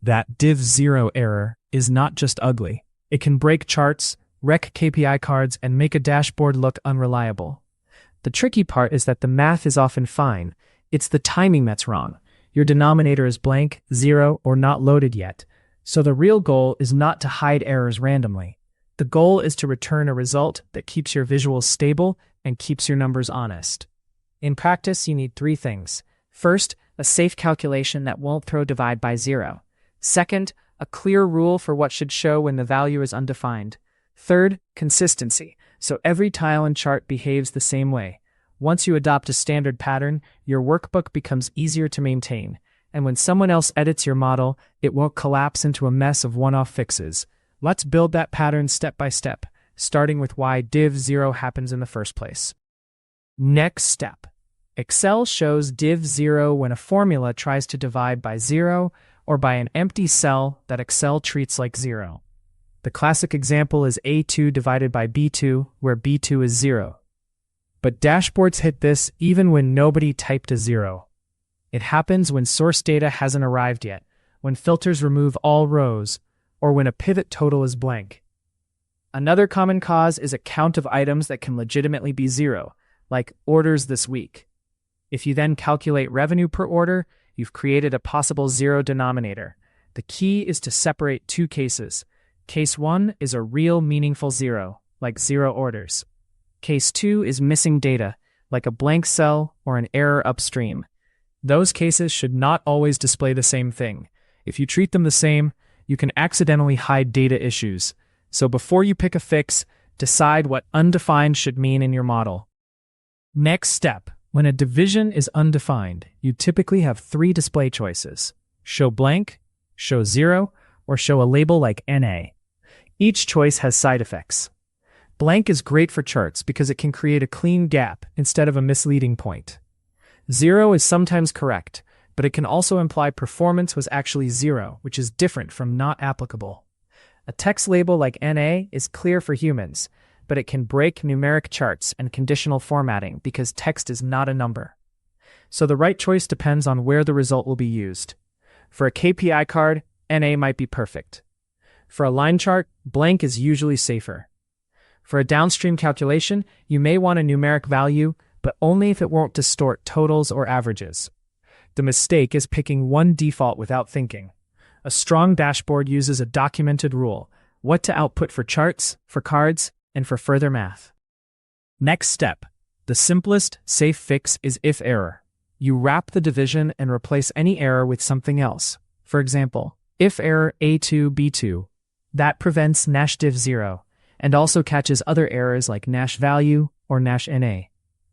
That div0 error is not just ugly. It can break charts, wreck KPI cards, and make a dashboard look unreliable. The tricky part is that the math is often fine. It's the timing that's wrong. Your denominator is blank, 0, or not loaded yet. So the real goal is not to hide errors randomly. The goal is to return a result that keeps your visuals stable and keeps your numbers honest. In practice, you need 3 things. First, a safe calculation that won't throw divide by 0. Second, a clear rule for what should show when the value is undefined. Third, consistency, so every tile and chart behaves the same way. Once you adopt a standard pattern, your workbook becomes easier to maintain, and when someone else edits your model, it won't collapse into a mess of one-off fixes. Let's build that pattern step by step, starting with why div0 happens in the first place. Next step. Excel shows div0 when a formula tries to divide by 0 or by an empty cell that Excel treats like 0. The classic example is A2 divided by B2, where B2 is 0. But dashboards hit this even when nobody typed a 0. It happens when source data hasn't arrived yet, when filters remove all rows, or when a pivot total is blank. Another common cause is a count of items that can legitimately be 0, like orders this week. If you then calculate revenue per order, you've created a possible 0 denominator. The key is to separate 2 cases. Case 1 is a real meaningful 0, like 0 orders. Case 2 is missing data, like a blank cell or an error upstream. Those cases should not always display the same thing. If you treat them the same, you can accidentally hide data issues. So before you pick a fix, decide what undefined should mean in your model. Next step. When a division is undefined, you typically have 3 display choices: show blank, show 0, or show a label like NA. Each choice has side effects. Blank is great for charts because it can create a clean gap instead of a misleading point. 0 is sometimes correct, but it can also imply performance was actually 0, which is different from not applicable. A text label like NA is clear for humans, but it can break numeric charts and conditional formatting because text is not a number. So the right choice depends on where the result will be used. For a KPI card, NA might be perfect. For a line chart, blank is usually safer. For a downstream calculation, you may want a numeric value, but only if it won't distort totals or averages. The mistake is picking one default without thinking. A strong dashboard uses a documented rule: what to output for charts, for cards, and for further math. Next step. The simplest, safe fix is IFERROR. You wrap the division and replace any error with something else. For example, IFERROR A2 B2. That prevents Nash div 0, and also catches other errors like Nash value or Nash NA.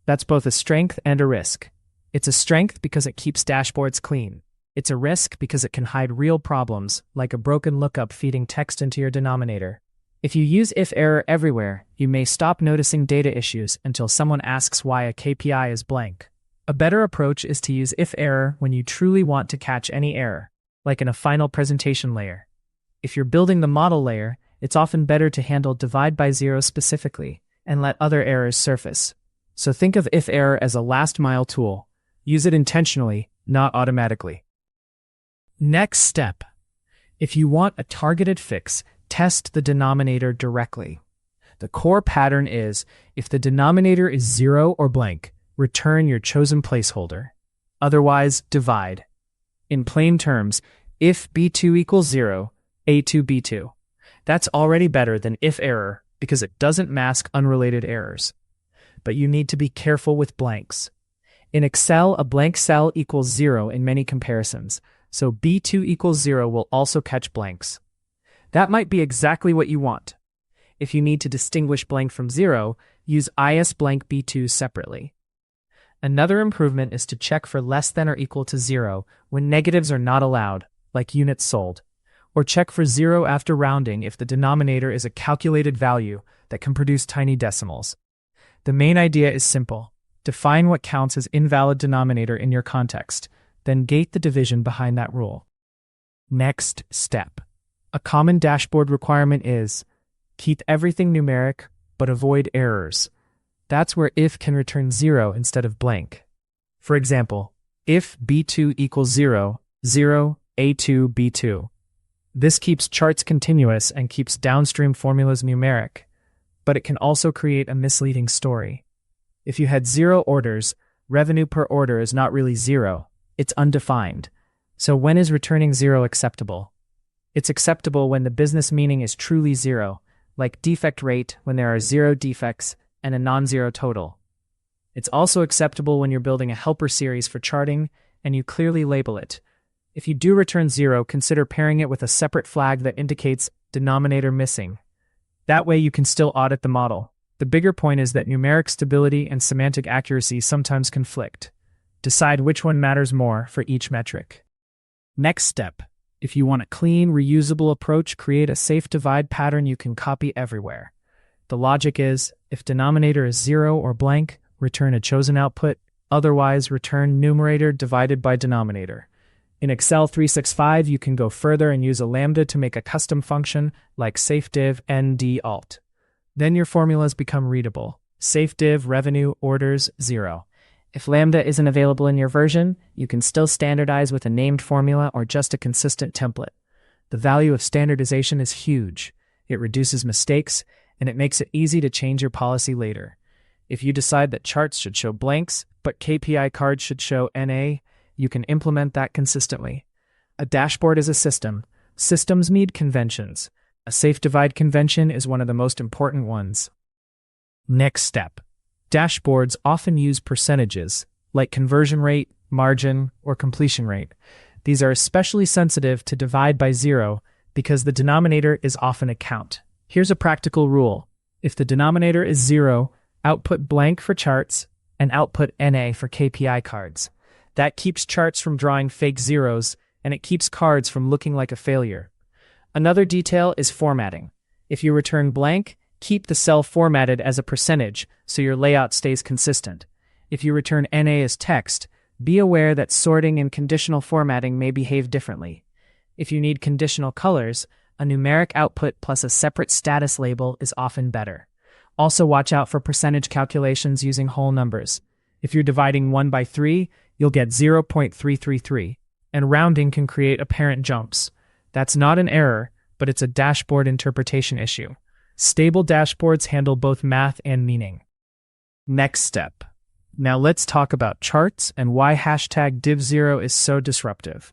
That's both a strength and a risk. It's a strength because it keeps dashboards clean. It's a risk because it can hide real problems, like a broken lookup feeding text into your denominator. If you use IFERROR everywhere, you may stop noticing data issues until someone asks why a KPI is blank. A better approach is to use IFERROR when you truly want to catch any error, like in a final presentation layer. If you're building the model layer, it's often better to handle divide by 0 specifically and let other errors surface. So think of IFERROR as a last-mile tool. Use it intentionally, not automatically. Next step. If you want a targeted fix, test the denominator directly. The core pattern is, if the denominator is 0 or blank, return your chosen placeholder. Otherwise, divide. In plain terms, if B2 equals 0, A2 B2. That's already better than IFERROR because it doesn't mask unrelated errors. But you need to be careful with blanks. In Excel, a blank cell equals 0 in many comparisons, so B2 equals 0 will also catch blanks. That might be exactly what you want. If you need to distinguish blank from 0, use is blank B2 separately. Another improvement is to check for less than or equal to 0 when negatives are not allowed, like units sold, or check for 0 after rounding if the denominator is a calculated value that can produce tiny decimals. The main idea is simple. Define what counts as invalid denominator in your context, then gate the division behind that rule. Next step. A common dashboard requirement is keep everything numeric, but avoid errors. That's where if can return 0 instead of blank. For example, if B2 equals 0, 0, A2 B2. This keeps charts continuous and keeps downstream formulas numeric, but it can also create a misleading story. If you had 0 orders, revenue per order is not really 0, it's undefined. So when is returning 0 acceptable? It's acceptable when the business meaning is truly 0, like defect rate when there are 0 defects and a non-zero total. It's also acceptable when you're building a helper series for charting and you clearly label it. If you do return 0, consider pairing it with a separate flag that indicates denominator missing. That way you can still audit the model. The bigger point is that numeric stability and semantic accuracy sometimes conflict. Decide which one matters more for each metric. Next step. If you want a clean, reusable approach, create a safe divide pattern you can copy everywhere. The logic is, if denominator is 0 or blank, return a chosen output, otherwise return numerator divided by denominator. In Excel 365, you can go further and use a lambda to make a custom function like safediv ndalt. Then your formulas become readable. Safediv revenue orders 0. If lambda isn't available in your version, you can still standardize with a named formula or just a consistent template. The value of standardization is huge. It reduces mistakes, and it makes it easy to change your policy later. If you decide that charts should show blanks, but KPI cards should show NA, you can implement that consistently. A dashboard is a system. Systems need conventions. A safe divide convention is one of the most important ones. Next step. Dashboards often use percentages, like conversion rate, margin, or completion rate. These are especially sensitive to divide by 0 because the denominator is often a count. Here's a practical rule. If the denominator is 0, output blank for charts and output NA for KPI cards. That keeps charts from drawing fake zeros, and it keeps cards from looking like a failure. Another detail is formatting. If you return blank, keep the cell formatted as a percentage so your layout stays consistent. If you return NA as text, be aware that sorting and conditional formatting may behave differently. If you need conditional colors, a numeric output plus a separate status label is often better. Also watch out for percentage calculations using whole numbers. If you're dividing 1 by 3, you'll get 0.333, and rounding can create apparent jumps. That's not an error, but it's a dashboard interpretation issue. Stable dashboards handle both math and meaning. Next step. Now let's talk about charts and why #div0 is so disruptive.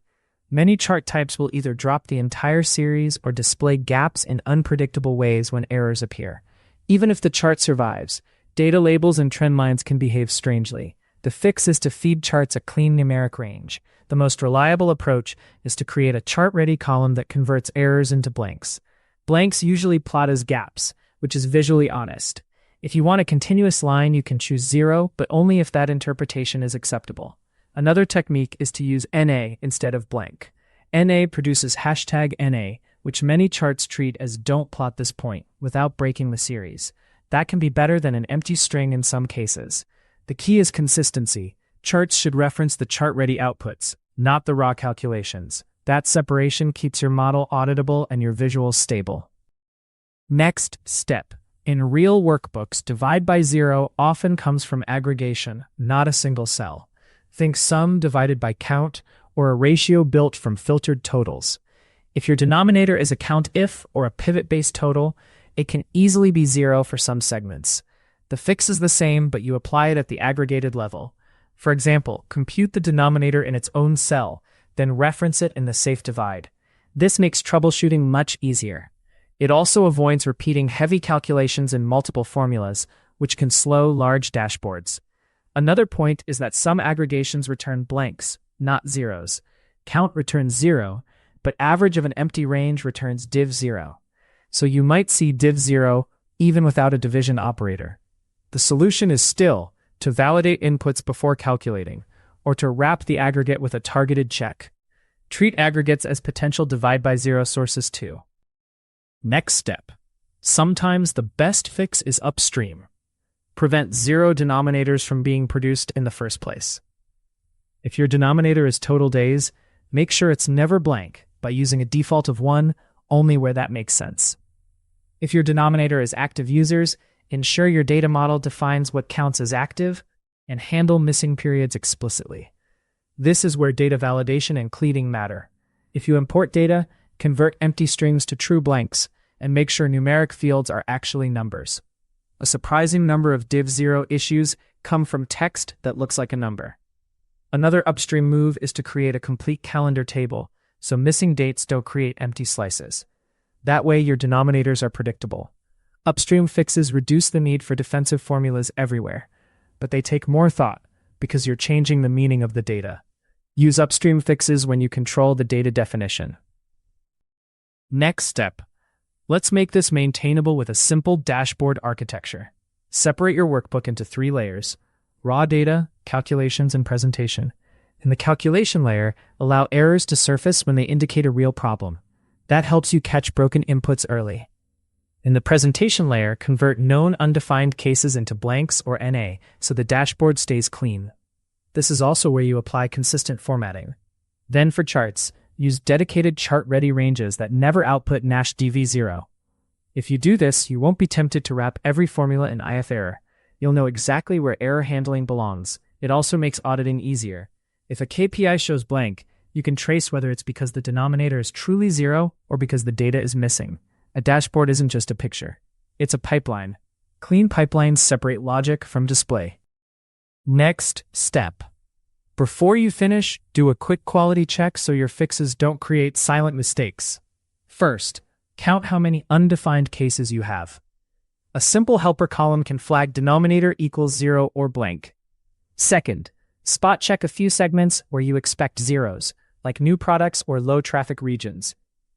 Many chart types will either drop the entire series or display gaps in unpredictable ways when errors appear. Even if the chart survives, data labels and trend lines can behave strangely. The fix is to feed charts a clean numeric range. The most reliable approach is to create a chart-ready column that converts errors into blanks. Blanks usually plot as gaps, which is visually honest. If you want a continuous line, you can choose 0, but only if that interpretation is acceptable. Another technique is to use NA instead of blank. NA produces #NA, which many charts treat as don't plot this point without breaking the series. That can be better than an empty string in some cases. The key is consistency. Charts should reference the chart-ready outputs, not the raw calculations. That separation keeps your model auditable and your visuals stable. Next step. In real workbooks, divide by 0 often comes from aggregation, not a single cell. Think sum divided by count, or a ratio built from filtered totals. If your denominator is a COUNTIF or a pivot-based total, it can easily be 0 for some segments. The fix is the same, but you apply it at the aggregated level. For example, compute the denominator in its own cell, then reference it in the safe divide. This makes troubleshooting much easier. It also avoids repeating heavy calculations in multiple formulas, which can slow large dashboards. Another point is that some aggregations return blanks, not zeros. Count returns 0, but average of an empty range returns div0. So you might see div0 even without a division operator. The solution is still to validate inputs before calculating, or to wrap the aggregate with a targeted check. Treat aggregates as potential divide by 0 sources too. Next step. Sometimes the best fix is upstream. Prevent 0 denominators from being produced in the first place. If your denominator is total days, make sure it's never blank by using a default of 1 only where that makes sense. If your denominator is active users, ensure your data model defines what counts as active and handle missing periods explicitly. This is where data validation and cleaning matter. If you import data, convert empty strings to true blanks, and make sure numeric fields are actually numbers. A surprising number of div0 issues come from text that looks like a number. Another upstream move is to create a complete calendar table, so missing dates don't create empty slices. That way your denominators are predictable. Upstream fixes reduce the need for defensive formulas everywhere, but they take more thought because you're changing the meaning of the data. Use upstream fixes when you control the data definition. Next step. Let's make this maintainable with a simple dashboard architecture. Separate your workbook into 3 layers: raw data, calculations, and presentation. In the calculation layer, allow errors to surface when they indicate a real problem. That helps you catch broken inputs early. In the presentation layer, convert known undefined cases into blanks or NA so the dashboard stays clean. This is also where you apply consistent formatting. Then for charts, use dedicated chart-ready ranges that never output Nash DV0. If you do this, you won't be tempted to wrap every formula in IFERROR. You'll know exactly where error handling belongs. It also makes auditing easier. If a KPI shows blank, you can trace whether it's because the denominator is truly 0 or because the data is missing. A dashboard isn't just a picture. It's a pipeline. Clean pipelines separate logic from display. Next step. Before you finish, do a quick quality check so your fixes don't create silent mistakes. First, count how many undefined cases you have. A simple helper column can flag denominator equals 0 or blank. Second, spot check a few segments where you expect zeros, like new products or low traffic regions.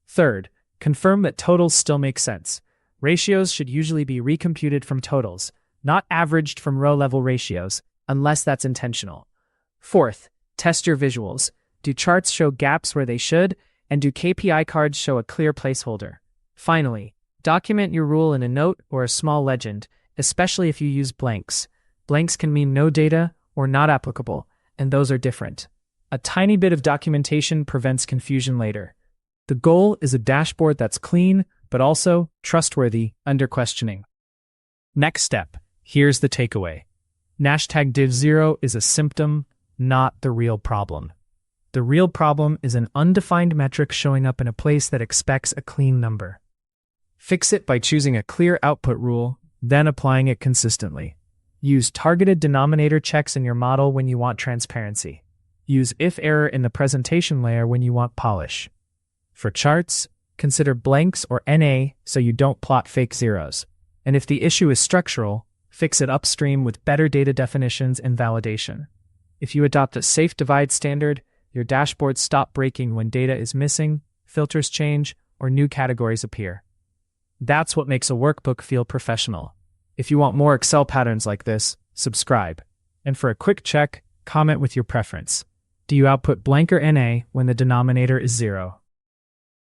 Third, confirm that totals still make sense. Ratios should usually be recomputed from totals, not averaged from row-level ratios, unless that's intentional. Fourth, test your visuals. Do charts show gaps where they should, and do KPI cards show a clear placeholder? Finally, document your rule in a note or a small legend, especially if you use blanks. Blanks can mean no data or not applicable, and those are different. A tiny bit of documentation prevents confusion later. The goal is a dashboard that's clean, but also trustworthy under questioning. Next step. Here's the takeaway. Nashtag div0 is a symptom, not the real problem. The real problem is an undefined metric showing up in a place that expects a clean number. Fix it by choosing a clear output rule, then applying it consistently. Use targeted denominator checks in your model when you want transparency. Use IFERROR in the presentation layer when you want polish. For charts, consider blanks or NA so you don't plot fake zeros. And if the issue is structural, fix it upstream with better data definitions and validation. If you adopt a safe divide standard, your dashboards stop breaking when data is missing, filters change, or new categories appear. That's what makes a workbook feel professional. If you want more Excel patterns like this, subscribe. And for a quick check, comment with your preference. Do you output blank or NA when the denominator is 0?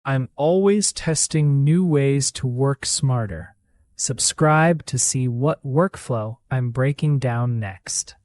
I'm always testing new ways to work smarter. Subscribe to see what workflow I'm breaking down next.